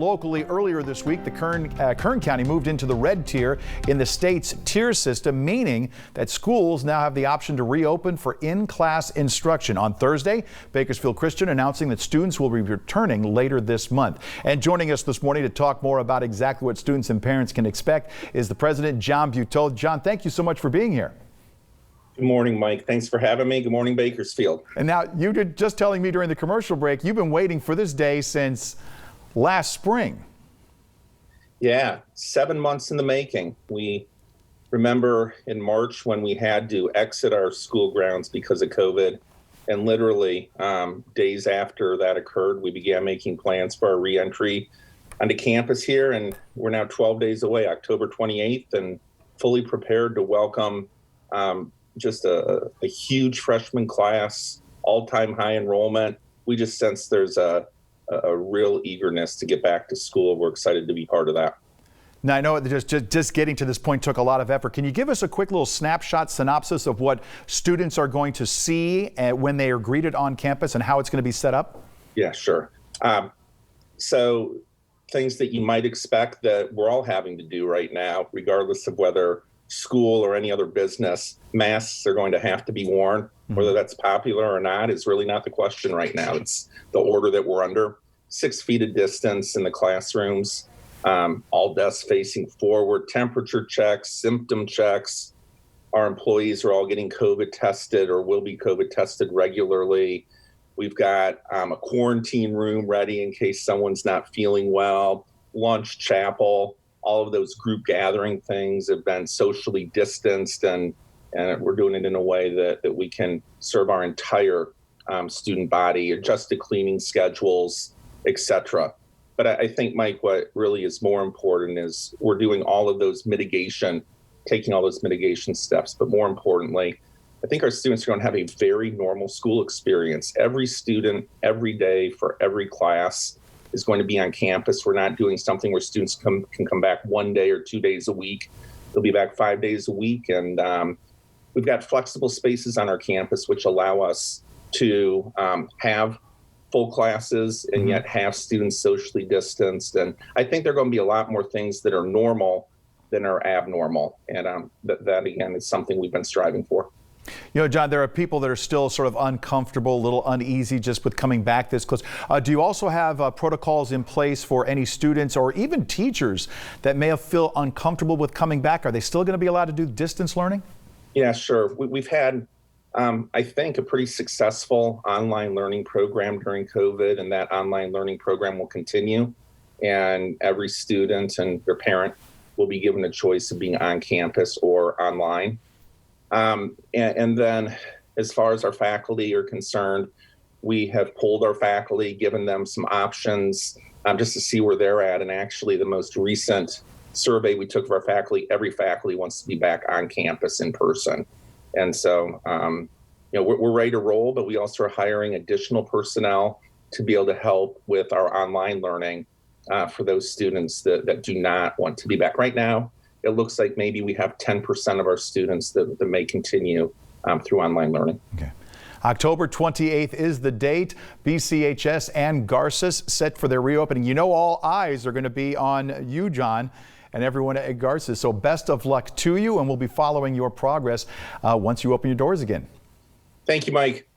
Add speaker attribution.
Speaker 1: locally, earlier this week, the Kern County moved into the red tier in the state's tier system, meaning that schools now have the option to reopen for in-class instruction. On Thursday, Bakersfield Christian announcing that students will be returning later this month. And joining us this morning to talk more about exactly what students and parents can expect is the President John Buetow. John, thank you so much for being here.
Speaker 2: Good morning, Mike. Thanks for having me. Good morning, Bakersfield.
Speaker 1: And now, you did just telling me during the commercial break, you've been waiting for this day since last spring.
Speaker 2: Yeah, 7 months in the making. We remember in March when we had to exit our school grounds because of COVID. And literally days after that occurred, we began making plans for our reentry onto campus here. And we're now 12 days away, October 28th, and fully prepared to welcome just a huge freshman class, all-time high enrollment. We just sense there's a real eagerness to get back to school. We're excited to be part of that.
Speaker 1: Now, I know just getting to this point took a lot of effort. Can you give us a quick little snapshot synopsis of what students are going to see when they are greeted on campus and how it's going to be set up?
Speaker 2: Yeah, sure. So things that you might expect that we're all having to do right now, regardless of whether school or any other business, masks are going to have to be worn. Whether that's popular or not is really not the question right now. It's the order that we're under. 6 feet of distance in the classrooms, all desks facing forward, temperature checks, symptom checks. Our employees are all getting COVID tested or will be COVID tested regularly. We've got a quarantine room ready in case someone's not feeling well, lunch, chapel. All of those group gathering things have been socially distanced, and we're doing it in a way that we can serve our entire student body, adjusted cleaning schedules, etc. But I think, Mike, what really is more important is we're doing all of those taking all those mitigation steps. But more importantly, I think our students are going to have a very normal school experience. Every student, every day, for every class is going to be on campus. We're not doing something where students can come back 1 day or 2 days a week. They'll be back 5 days a week. And we've got flexible spaces on our campus, which allow us to have full classes and yet have students socially distanced. And I think there are going to be a lot more things that are normal than are abnormal. And that, again, is something we've been striving for.
Speaker 1: You know, John, there are people that are still sort of uncomfortable, a little uneasy just with coming back this close. Do you also have protocols in place for any students or even teachers that may feel uncomfortable with coming back? Are they still going to be allowed to do distance learning?
Speaker 2: Yeah, sure. We've had, I think, a pretty successful online learning program during COVID, and that online learning program will continue. And every student and their parent will be given a choice of being on campus or online. And then as far as our faculty are concerned, we have polled our faculty, given them some options just to see where they're at. And actually, the most recent survey we took of our faculty, every faculty wants to be back on campus in person. And so, we're ready to roll, but we also are hiring additional personnel to be able to help with our online learning for those students that do not want to be back. Right now, it looks like maybe we have 10% of our students that may continue through online learning.
Speaker 1: Okay. October 28th is the date. BCHS and Garces set for their reopening. You know, all eyes are going to be on you, John, and everyone at Garces. So best of luck to you, and we'll be following your progress once you open your doors again.
Speaker 2: Thank you, Mike.